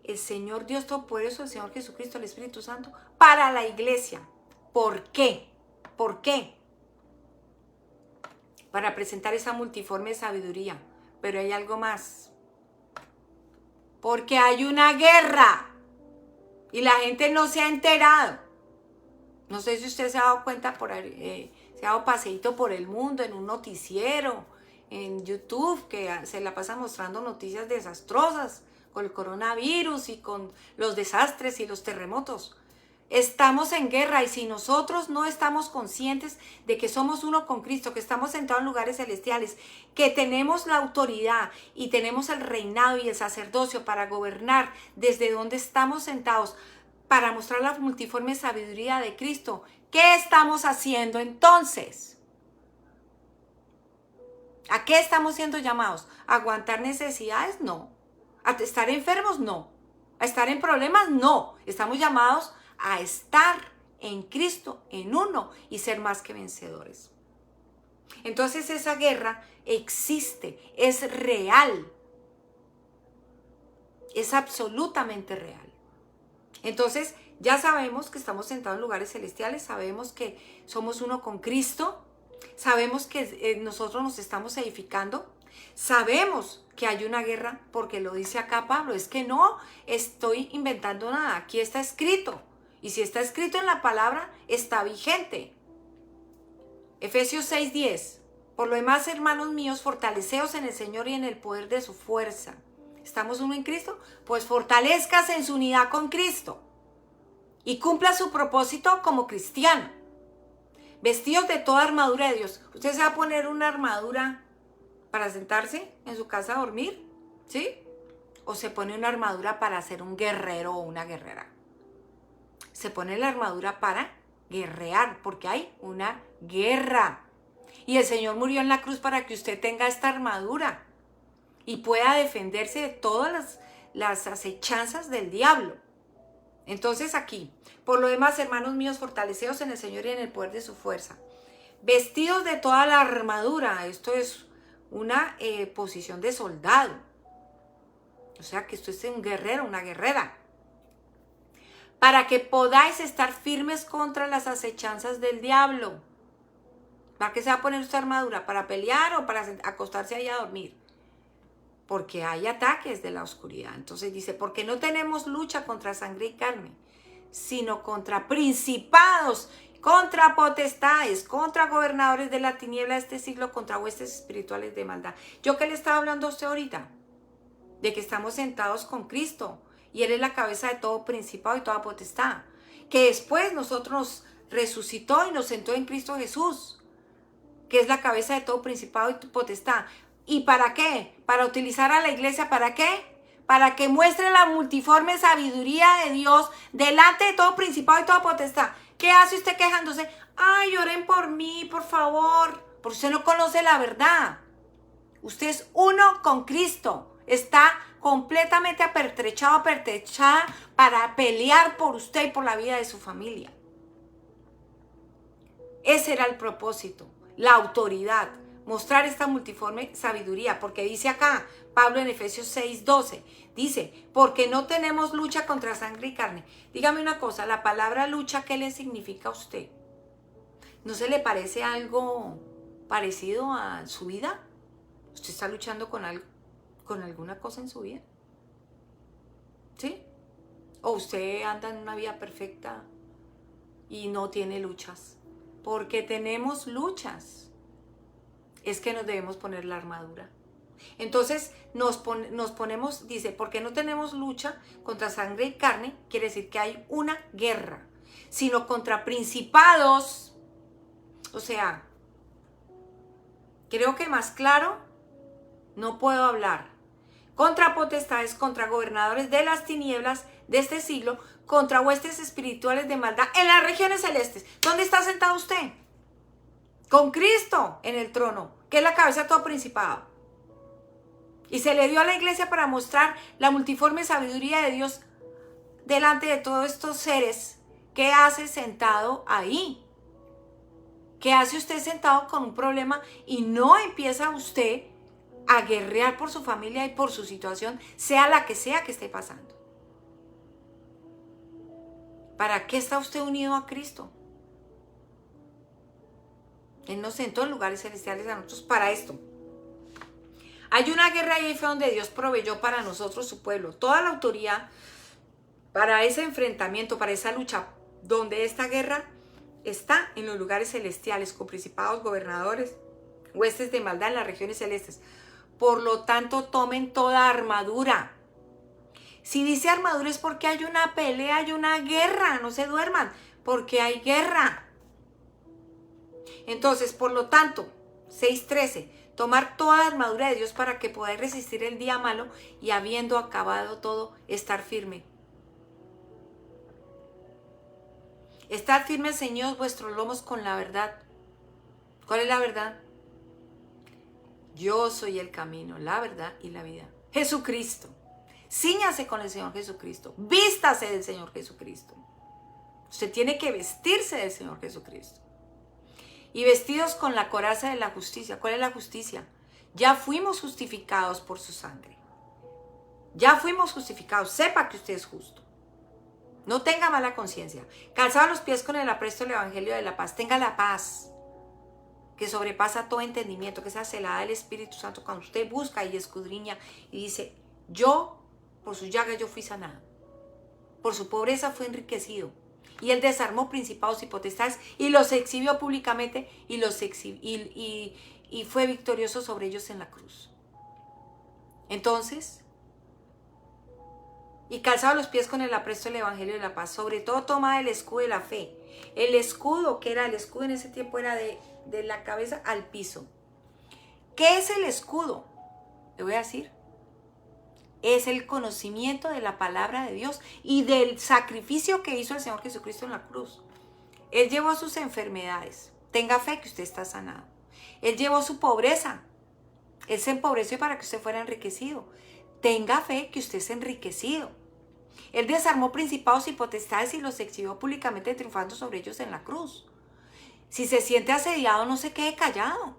el Señor Dios Todopoderoso, el Señor Jesucristo, el Espíritu Santo, para la iglesia. ¿Por qué? ¿Por qué? Para presentar esa multiforme sabiduría. Pero hay algo más. Porque hay una guerra y la gente no se ha enterado. No sé si usted se ha dado cuenta, se ha dado paseíto por el mundo en un noticiero, en YouTube, que se la pasa mostrando noticias desastrosas con el coronavirus y con los desastres y los terremotos. Estamos en guerra y si nosotros no estamos conscientes de que somos uno con Cristo, que estamos sentados en lugares celestiales, que tenemos la autoridad y tenemos el reinado y el sacerdocio para gobernar desde donde estamos sentados, para mostrar la multiforme sabiduría de Cristo, ¿qué estamos haciendo entonces? ¿A qué estamos siendo llamados? ¿A aguantar necesidades? No. ¿A estar enfermos? No. ¿A estar en problemas? No. Estamos llamados a estar en Cristo, en uno, y ser más que vencedores. Entonces esa guerra existe, es real, es absolutamente real. Entonces ya sabemos que estamos sentados en lugares celestiales, sabemos que somos uno con Cristo, sabemos que nosotros nos estamos edificando, sabemos que hay una guerra, porque lo dice acá Pablo, es que no estoy inventando nada, aquí está escrito, y si está escrito en la palabra, está vigente. Efesios 6:10. Por lo demás, hermanos míos, fortaleceos en el Señor y en el poder de su fuerza. ¿Estamos uno en Cristo? Pues fortalezcas en su unidad con Cristo y cumpla su propósito como cristiano. Vestidos de toda armadura de Dios. ¿Usted se va a poner una armadura para sentarse en su casa a dormir? ¿Sí? ¿O se pone una armadura para ser un guerrero o una guerrera? Se pone la armadura para guerrear, porque hay una guerra. Y el Señor murió en la cruz para que usted tenga esta armadura y pueda defenderse de todas las acechanzas del diablo. Entonces aquí, por lo demás, hermanos míos, fortaleceos en el Señor y en el poder de su fuerza. Vestidos de toda la armadura. Esto es una posición de soldado. O sea que esto es un guerrero, una guerrera. Para que podáis estar firmes contra las acechanzas del diablo. ¿Para qué se va a poner esta armadura? ¿Para pelear o para acostarse ahí a dormir? Porque hay ataques de la oscuridad. Entonces dice, porque no tenemos lucha contra sangre y carne, sino contra principados, contra potestades, contra gobernadores de la tiniebla de este siglo, contra huestes espirituales de maldad. ¿Yo qué le estaba hablando a usted ahorita? De que estamos sentados con Cristo y Él es la cabeza de todo principado y toda potestad. Que después nosotros nos resucitó y nos sentó en Cristo Jesús, que es la cabeza de todo principado y potestad. ¿Y para qué? Para utilizar a la iglesia, ¿para qué? Para que muestre la multiforme sabiduría de Dios delante de todo principado y toda potestad. ¿Qué hace usted quejándose? Ay, oren por mí, por favor. Porque usted no conoce la verdad. Usted es uno con Cristo. Está completamente apertrechada para pelear por usted y por la vida de su familia. Ese era el propósito, la autoridad. Mostrar esta multiforme sabiduría, porque dice acá, Pablo en Efesios 6:12, dice, porque no tenemos lucha contra sangre y carne. Dígame una cosa, la palabra lucha, ¿qué le significa a usted? ¿No se le parece algo parecido a su vida? ¿Usted está luchando con alguna cosa en su vida? ¿Sí? ¿O usted anda en una vida perfecta y no tiene luchas? Porque tenemos luchas. Es que nos debemos poner la armadura. Entonces nos ponemos, dice, porque no tenemos lucha contra sangre y carne, quiere decir que hay una guerra, sino contra principados. O sea, creo que más claro no puedo hablar. Contra potestades, contra gobernadores de las tinieblas de este siglo, contra huestes espirituales de maldad en las regiones celestes. ¿Dónde está sentado usted? Con Cristo en el trono, que es la cabeza de todo principado. Y se le dio a la iglesia para mostrar la multiforme sabiduría de Dios delante de todos estos seres. ¿Qué hace sentado ahí? ¿Qué hace usted sentado con un problema y no empieza usted a guerrear por su familia y por su situación, sea la que sea que esté pasando? ¿Para qué está usted unido a Cristo? Él nos sentó en lugares celestiales a nosotros para esto. Hay una guerra y ahí fue donde Dios proveyó para nosotros, su pueblo, toda la autoridad para ese enfrentamiento, para esa lucha, donde esta guerra está en los lugares celestiales, con principados, gobernadores, huestes de maldad en las regiones celestes. Por lo tanto, tomen toda armadura. Si dice armadura es porque hay una pelea, hay una guerra, no se duerman, porque hay guerra. Entonces, por lo tanto, 6:13, tomar toda la armadura de Dios para que podáis resistir el día malo y habiendo acabado todo, estar firme. Estar firmes, ceñidos vuestros lomos con la verdad. ¿Cuál es la verdad? Yo soy el camino, la verdad y la vida. Jesucristo. Cíñase con el Señor Jesucristo. Vístase del Señor Jesucristo. Usted tiene que vestirse del Señor Jesucristo. Y vestidos con la coraza de la justicia. ¿Cuál es la justicia? Ya fuimos justificados por su sangre. Ya fuimos justificados. Sepa que usted es justo. No tenga mala conciencia. Calzado los pies con el apresto del Evangelio de la paz. Tenga la paz que sobrepasa todo entendimiento, que es celada del Espíritu Santo. Cuando usted busca y escudriña y dice, yo, por sus llagas yo fui sanado. Por su pobreza fue enriquecido. Y él desarmó principados y potestades y los exhibió públicamente y fue victorioso sobre ellos en la cruz. Entonces, y calzado los pies con el apresto del Evangelio de la paz, sobre todo toma el escudo de la fe. El escudo, que era el escudo en ese tiempo, era de la cabeza al piso. ¿Qué es el escudo? Le voy a decir. Es el conocimiento de la palabra de Dios y del sacrificio que hizo el Señor Jesucristo en la cruz. Él llevó sus enfermedades. Tenga fe que usted está sanado. Él llevó su pobreza. Él se empobreció para que usted fuera enriquecido. Tenga fe que usted es enriquecido. Él desarmó principados y potestades y los exhibió públicamente triunfando sobre ellos en la cruz. Si se siente asediado, no se quede callado.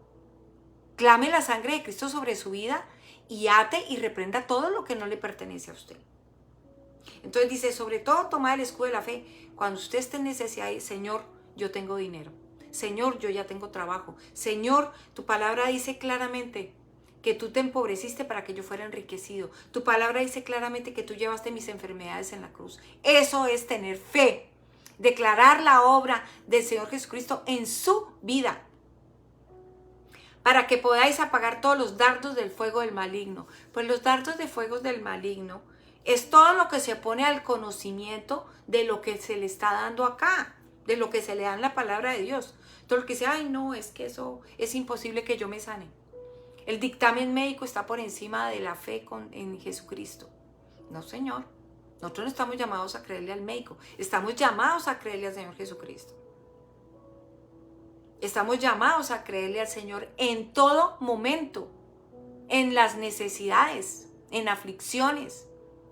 Clame la sangre de Cristo sobre su vida y ate y reprenda todo lo que no le pertenece a usted. Entonces dice, sobre todo toma el escudo de la fe. Cuando usted esté en necesidad, Señor, yo tengo dinero. Señor, yo ya tengo trabajo. Señor, tu palabra dice claramente que tú te empobreciste para que yo fuera enriquecido. Tu palabra dice claramente que tú llevaste mis enfermedades en la cruz. Eso es tener fe. Declarar la obra del Señor Jesucristo en su vida. Para que podáis apagar todos los dardos del fuego del maligno. Pues los dardos de fuego del maligno es todo lo que se opone al conocimiento de lo que se le está dando acá, de lo que se le da en la palabra de Dios. Todo lo que dice, ay no, es que eso es imposible que yo me sane. El dictamen médico está por encima de la fe en Jesucristo. No, Señor. Nosotros no estamos llamados a creerle al médico. Estamos llamados a creerle al Señor Jesucristo. Estamos llamados a creerle al Señor en todo momento, en las necesidades, en aflicciones,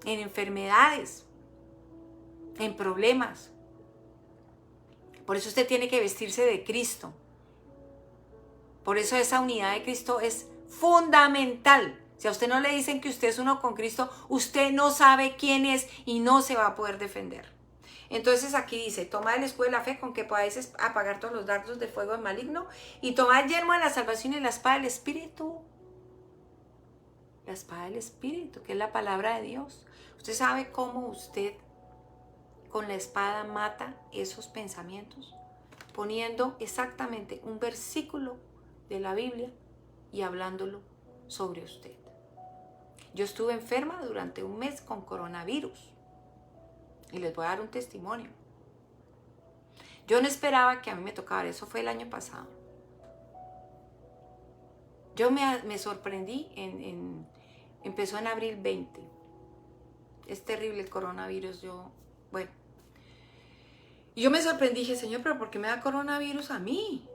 en enfermedades, en problemas. Por eso usted tiene que vestirse de Cristo. Por eso esa unidad de Cristo es fundamental. Si a usted no le dicen que usted es uno con Cristo, usted no sabe quién es y no se va a poder defender. Entonces aquí dice, tomad el escudo de la fe con que podáis apagar todos los dardos de fuego del maligno y tomad el yelmo de la salvación y la espada del Espíritu. La espada del Espíritu, que es la palabra de Dios. ¿Usted sabe cómo usted con la espada mata esos pensamientos? Poniendo exactamente un versículo de la Biblia y hablándolo sobre usted. Yo estuve enferma durante un mes con coronavirus. Y les voy a dar un testimonio. Yo no esperaba que a mí me tocara, eso fue el año pasado. Yo me sorprendí, empezó en abril 20. Es terrible el coronavirus, Y yo me sorprendí, dije, Señor, pero ¿por qué me da coronavirus a mí?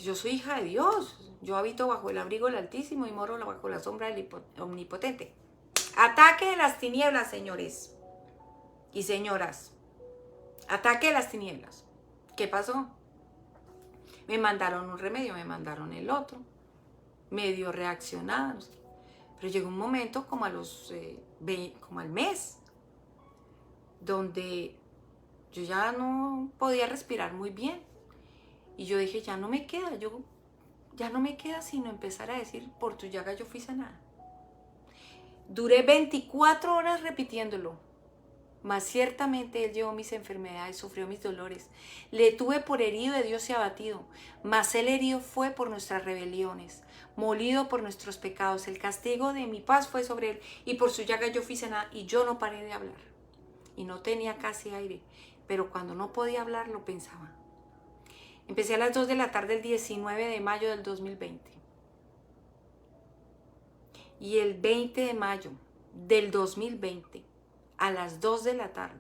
Yo soy hija de Dios, yo habito bajo el abrigo del Altísimo y moro bajo la sombra del Omnipotente. Ataque de las tinieblas, señores y señoras. Ataque de las tinieblas. ¿Qué pasó? Me mandaron un remedio, me mandaron el otro. Medio reaccionados. Pero llegó un momento como como al mes, donde yo ya no podía respirar muy bien. Y yo dije, ya no me queda sino empezar a decir, por tu llaga yo fui sanada. Duré 24 horas repitiéndolo. Mas ciertamente Él llevó mis enfermedades, sufrió mis dolores. Le tuve por herido de Dios y abatido. Mas Él herido fue por nuestras rebeliones, molido por nuestros pecados. El castigo de mi paz fue sobre Él, y por su llaga yo fui sanada. Y yo no paré de hablar. Y no tenía casi aire, pero cuando no podía hablar lo pensaba. Empecé a las 2 de la tarde el 19 de mayo del 2020. Y el 20 de mayo del 2020, a las 2 de la tarde,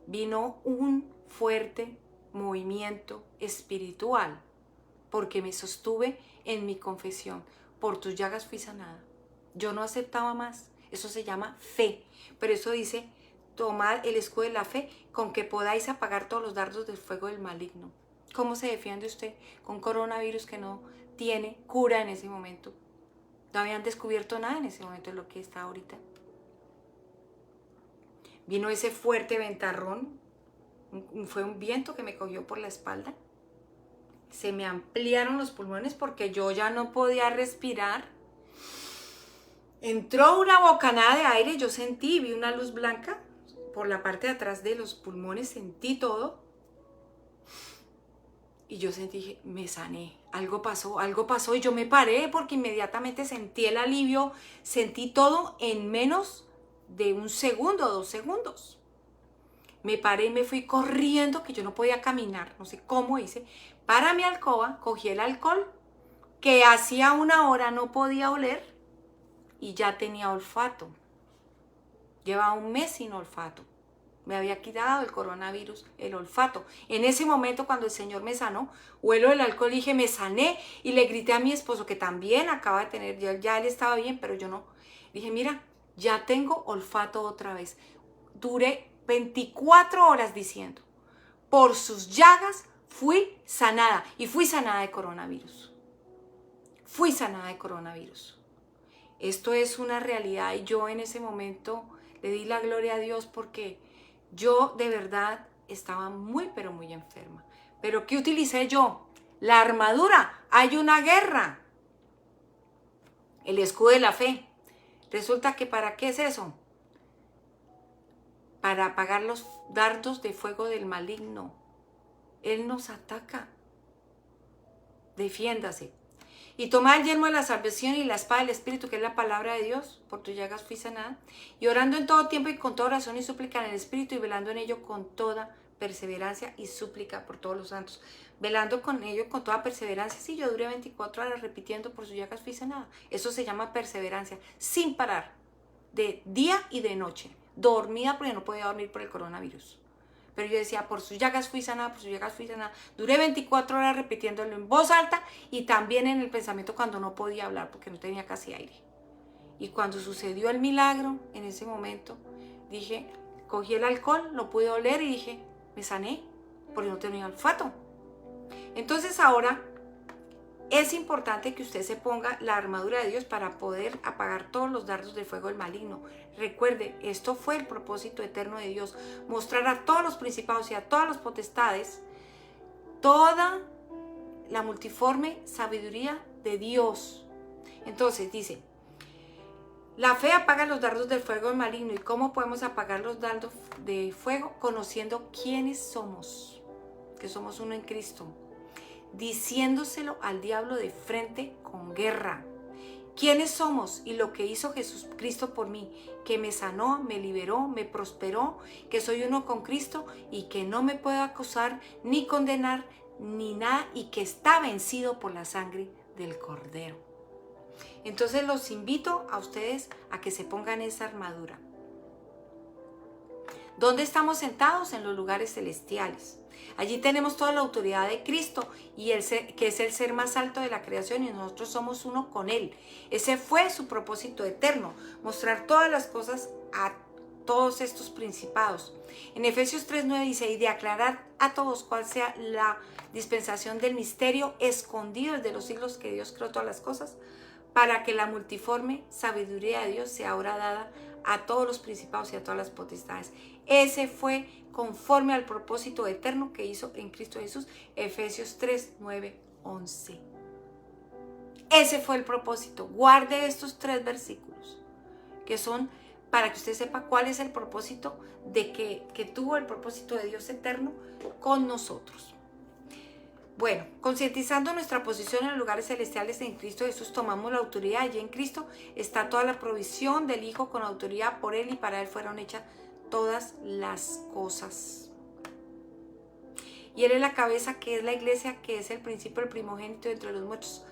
vino un fuerte movimiento espiritual porque me sostuve en mi confesión. Por tus llagas fui sanada. Yo no aceptaba más. Eso se llama fe. Pero eso dice, tomad el escudo de la fe con que podáis apagar todos los dardos del fuego del maligno. ¿Cómo se defiende usted con coronavirus que no tiene cura en ese momento? No habían descubierto nada en ese momento de lo que está ahorita. Vino ese fuerte ventarrón, fue un viento que me cogió por la espalda. Se me ampliaron los pulmones porque yo ya no podía respirar. Entró una bocanada de aire, yo sentí, vi una luz blanca por la parte de atrás de los pulmones, sentí todo. Y yo sentí, dije, me sané, algo pasó y yo me paré porque inmediatamente sentí el alivio, sentí todo en menos de 1 segundo, 2 segundos. Me paré y me fui corriendo, que yo no podía caminar, no sé cómo hice, para mi alcoba, cogí el alcohol, que hacía 1 hora no podía oler y ya tenía olfato. Llevaba 1 mes sin olfato. Me había quitado el coronavirus, el olfato. En ese momento, cuando el Señor me sanó, huelo el alcohol y dije, me sané. Y le grité a mi esposo, que también acaba de tener, ya él estaba bien, pero yo no. Dije, mira, ya tengo olfato otra vez. Duré 24 horas diciendo, por sus llagas fui sanada. Y fui sanada de coronavirus. Fui sanada de coronavirus. Esto es una realidad y yo en ese momento le di la gloria a Dios porque yo de verdad estaba muy, pero muy enferma. ¿Pero qué utilicé yo? La armadura. Hay una guerra. El escudo de la fe. Resulta que ¿para qué es eso? Para apagar los dardos de fuego del maligno. Él nos ataca. Defiéndase. Y tomad el yelmo de la salvación y la espada del Espíritu, que es la palabra de Dios. Por tus llagas fui sanada. Y orando en todo tiempo y con toda oración y súplica en el Espíritu, y velando en ello con toda perseverancia y súplica por todos los santos. Velando con ello con toda perseverancia. Sí, yo duré 24 horas repitiendo, por sus llagas fui sanada. Eso se llama perseverancia, sin parar, de día y de noche. Dormida porque no podía dormir por el coronavirus. Pero yo decía, por sus llagas fui sanada, por sus llagas fui sanada. Duré 24 horas repitiéndolo en voz alta y también en el pensamiento cuando no podía hablar porque no tenía casi aire. Y cuando sucedió el milagro, en ese momento, dije, cogí el alcohol, lo pude oler y dije, me sané porque no tenía olfato. Entonces ahora es importante que usted se ponga la armadura de Dios para poder apagar todos los dardos de fuego del maligno. Recuerde, esto fue el propósito eterno de Dios, mostrar a todos los principados y a todas las potestades toda la multiforme sabiduría de Dios. Entonces dice, la fe apaga los dardos del fuego del maligno. ¿Y cómo podemos apagar los dardos de fuego? Conociendo quiénes somos, que somos uno en Cristo. Diciéndoselo al diablo de frente con guerra. ¿Quiénes somos? Y lo que hizo Jesucristo por mí, que me sanó, me liberó, me prosperó, que soy uno con Cristo y que no me puedo acusar ni condenar ni nada y que está vencido por la sangre del Cordero. Entonces los invito a ustedes a que se pongan esa armadura. ¿Dónde estamos sentados? En los lugares celestiales. Allí tenemos toda la autoridad de Cristo, y que es el ser más alto de la creación, y nosotros somos uno con Él. Ese fue su propósito eterno, mostrar todas las cosas a todos estos principados. En Efesios 3:9 dice, y de aclarar a todos cuál sea la dispensación del misterio escondido desde los siglos que Dios creó todas las cosas, para que la multiforme sabiduría de Dios sea ahora dada a todos los principados y a todas las potestades. Ese fue conforme al propósito eterno que hizo en Cristo Jesús. Efesios 3:9, 11. Ese fue el propósito. Guarde estos 3 versículos, que son para que usted sepa cuál es el propósito de que tuvo el propósito de Dios eterno con nosotros. Bueno, concientizando nuestra posición en los lugares celestiales en Cristo Jesús, tomamos la autoridad. Allí en Cristo está toda la provisión del Hijo, con autoridad por Él y para Él fueron hechas todas las cosas. Y Él es la cabeza, que es la iglesia, que es el principio, el primogénito entre los muchos,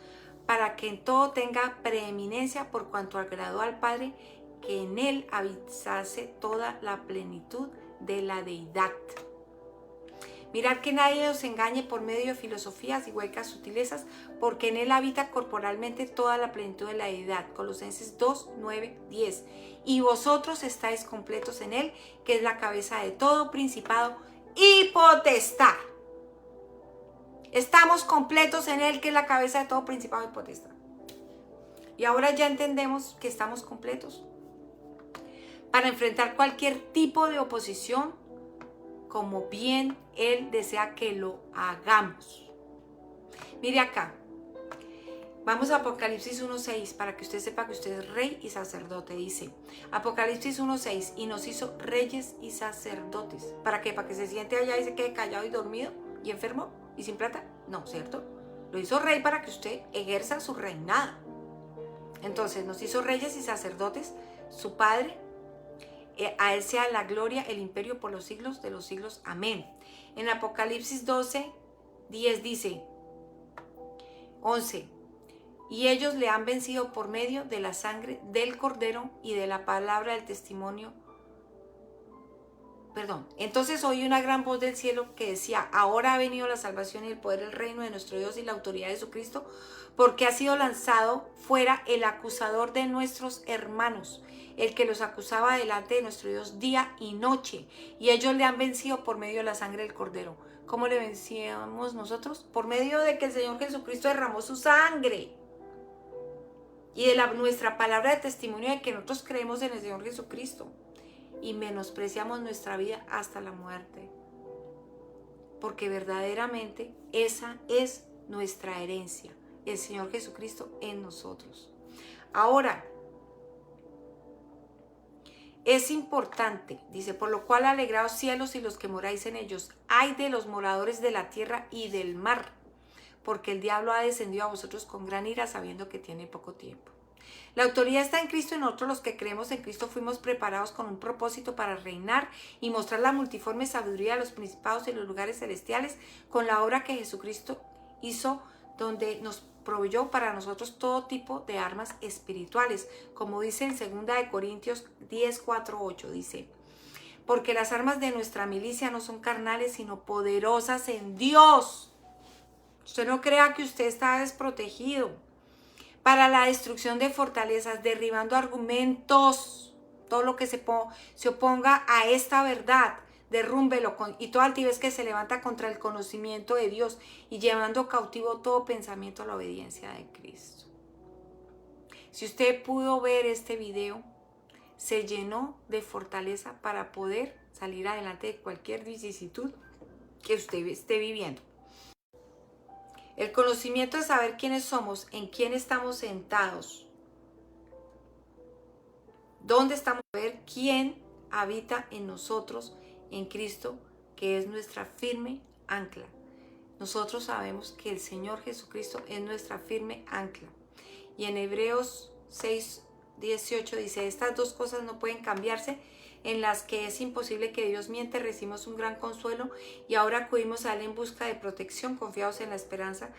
para que en todo tenga preeminencia, por cuanto agradó al Padre que en Él habitase toda la plenitud de la deidad. Mirad que nadie os engañe por medio de filosofías y huecas sutilezas, porque en él habita corporalmente toda la plenitud de la deidad. Colosenses 2, 9, 10. Y vosotros estáis completos en él, que es la cabeza de todo principado y potestad. Estamos completos en él, que es la cabeza de todo principado y potestad. Y ahora ya entendemos que estamos completos para enfrentar cualquier tipo de oposición, como bien Él desea que lo hagamos. Mire acá, vamos a Apocalipsis 1:6 para que usted sepa que usted es rey y sacerdote. Dice Apocalipsis 1:6, y nos hizo reyes y sacerdotes. ¿Para qué? ¿Para que se siente allá y se quede callado y dormido y enfermo y sin plata? No, ¿cierto? Lo hizo rey para que usted ejerza su reinado. Entonces nos hizo reyes y sacerdotes, su Padre. A él sea la gloria, el imperio por los siglos de los siglos. Amén. En Apocalipsis 12:10 dice, 11, y ellos le han vencido por medio de la sangre del Cordero y de la palabra del testimonio. Entonces oí una gran voz del cielo que decía, ahora ha venido la salvación y el poder del reino de nuestro Dios y la autoridad de Jesucristo, porque ha sido lanzado fuera el acusador de nuestros hermanos, el que los acusaba delante de nuestro Dios día y noche, y ellos le han vencido por medio de la sangre del Cordero. ¿Cómo le vencíamos nosotros? Por medio de que el Señor Jesucristo derramó su sangre y de nuestra palabra de testimonio de que nosotros creemos en el Señor Jesucristo y menospreciamos nuestra vida hasta la muerte, porque verdaderamente esa es nuestra herencia, el Señor Jesucristo en nosotros. Ahora, es importante, dice, por lo cual alegraos cielos y los que moráis en ellos, ay de los moradores de la tierra y del mar, porque el diablo ha descendido a vosotros con gran ira, sabiendo que tiene poco tiempo. La autoridad está en Cristo y nosotros los que creemos en Cristo fuimos preparados con un propósito para reinar y mostrar la multiforme sabiduría de los principados y los lugares celestiales con la obra que Jesucristo hizo, donde nos proveyó para nosotros todo tipo de armas espirituales, como dice en 2 Corintios 10, 4, 8, dice, porque las armas de nuestra milicia no son carnales, sino poderosas en Dios. Usted no crea que usted está desprotegido. Para la destrucción de fortalezas, derribando argumentos, todo lo que se oponga a esta verdad, derrúmbelo, y toda altivez que se levanta contra el conocimiento de Dios, y llevando cautivo todo pensamiento a la obediencia de Cristo. Si usted pudo ver este video, se llenó de fortaleza para poder salir adelante de cualquier vicisitud que usted esté viviendo. El conocimiento de saber quiénes somos, en quién estamos sentados, dónde estamos, ver quién habita en nosotros, en Cristo, que es nuestra firme ancla. Nosotros sabemos que el Señor Jesucristo es nuestra firme ancla. Y en Hebreos 6:18 dice, estas dos cosas no pueden cambiarse, en las que es imposible que Dios miente, recibimos un gran consuelo y ahora acudimos a Él en busca de protección, confiados en la esperanza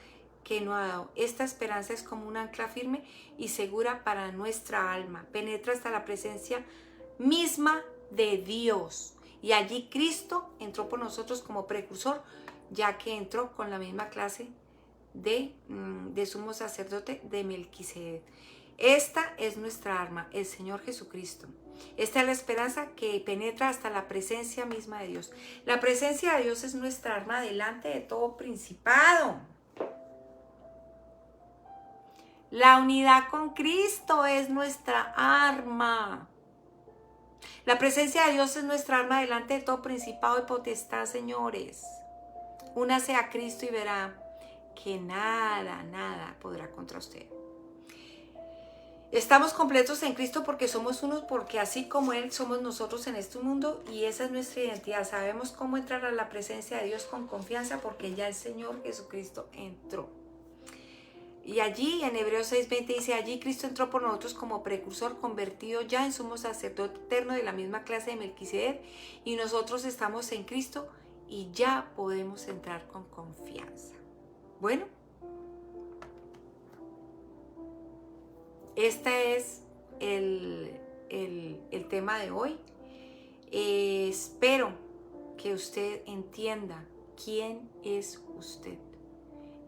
que nos ha dado. Esta esperanza es como un ancla firme y segura para nuestra alma. Penetra hasta la presencia misma de Dios. Y allí Cristo entró por nosotros como precursor, ya que entró con la misma clase de sumo sacerdote de Melquisedec. Esta es nuestra arma, el Señor Jesucristo. Esta es la esperanza que penetra hasta la presencia misma de Dios. La presencia de Dios es nuestra arma delante de todo principado. La unidad con Cristo es nuestra arma. La presencia de Dios es nuestra arma delante de todo principado y potestad, señores. Únase a Cristo y verá que nada podrá contra usted. Estamos completos en Cristo porque somos unos, porque así como Él somos nosotros en este mundo, y esa es nuestra identidad. Sabemos cómo entrar a la presencia de Dios con confianza porque ya el Señor Jesucristo entró. Y allí en Hebreos 6:20 dice, allí Cristo entró por nosotros como precursor, convertido ya en sumo sacerdote eterno de la misma clase de Melquisedec, y nosotros estamos en Cristo y ya podemos entrar con confianza. Bueno, este es el tema de hoy. Espero que usted entienda quién es usted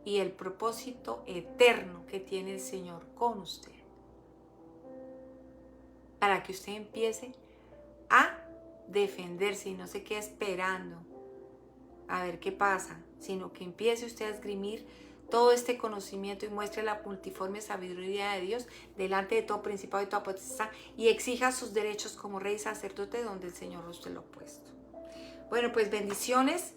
y el propósito eterno que tiene el Señor con usted. Para que usted empiece a defenderse y no se quede esperando a ver qué pasa, sino que empiece usted a esgrimir todo este conocimiento y muestre la multiforme sabiduría de Dios delante de todo principado y toda potestad y exija sus derechos como rey y sacerdote donde el Señor usted lo ha puesto. Bueno, pues bendiciones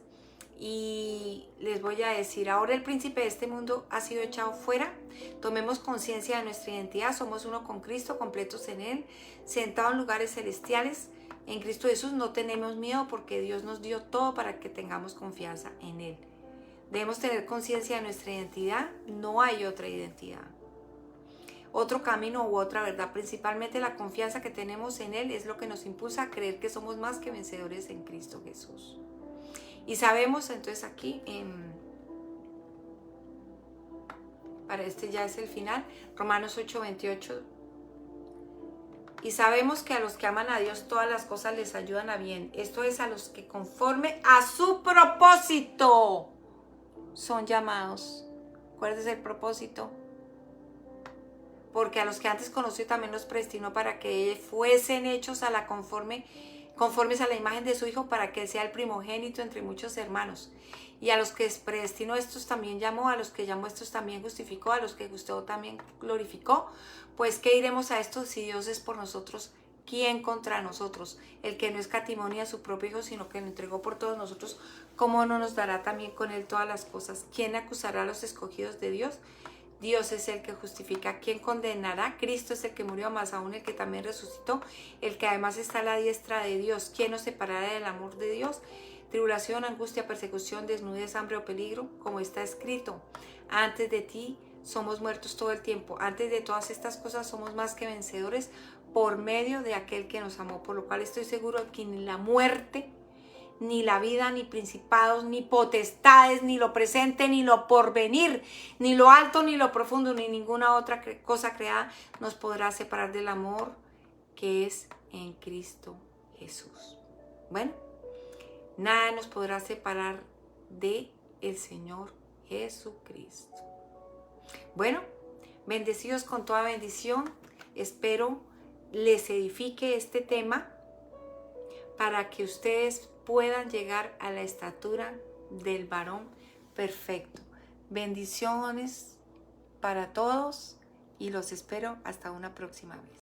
y les voy a decir, ahora el príncipe de este mundo ha sido echado fuera, tomemos conciencia de nuestra identidad, somos uno con Cristo, completos en Él, sentados en lugares celestiales. En Cristo Jesús no tenemos miedo porque Dios nos dio todo para que tengamos confianza en Él. Debemos tener conciencia de nuestra identidad, no hay otra identidad. Otro camino u otra verdad, principalmente la confianza que tenemos en Él es lo que nos impulsa a creer que somos más que vencedores en Cristo Jesús. Y sabemos entonces aquí, para este ya es el final, Romanos 8:28. Y sabemos que a los que aman a Dios todas las cosas les ayudan a bien. Esto es a los que conforme a su propósito son llamados. ¿Cuál es el propósito? Porque a los que antes conoció también los predestinó para que fuesen hechos a la conformes a la imagen de su Hijo, para que Él sea el primogénito entre muchos hermanos. Y a los que predestinó estos también llamó, a los que llamó estos también justificó, a los que gustó también glorificó. Pues ¿qué diremos a esto? Si Dios es por nosotros, ¿quién contra nosotros? El que no escatimó ni a su propio Hijo, sino que lo entregó por todos nosotros, ¿cómo no nos dará también con Él todas las cosas? ¿Quién acusará a los escogidos de Dios? Dios es el que justifica. ¿Quién condenará? Cristo es el que murió, más aún el que también resucitó, el que además está a la diestra de Dios. ¿Quién nos separará del amor de Dios? Tribulación, angustia, persecución, desnudez, hambre o peligro, como está escrito. Antes de ti somos muertos todo el tiempo. Antes de todas estas cosas somos más que vencedores por medio de aquel que nos amó. Por lo cual estoy seguro de que ni la muerte, ni la vida, ni principados, ni potestades, ni lo presente, ni lo porvenir, ni lo alto, ni lo profundo, ni ninguna otra cosa creada nos podrá separar del amor que es en Cristo Jesús. Bueno, nada nos podrá separar de el Señor Jesucristo. Bueno, bendecidos con toda bendición. Espero les edifique este tema para que ustedes puedan llegar a la estatura del varón perfecto. Bendiciones para todos y los espero hasta una próxima vez.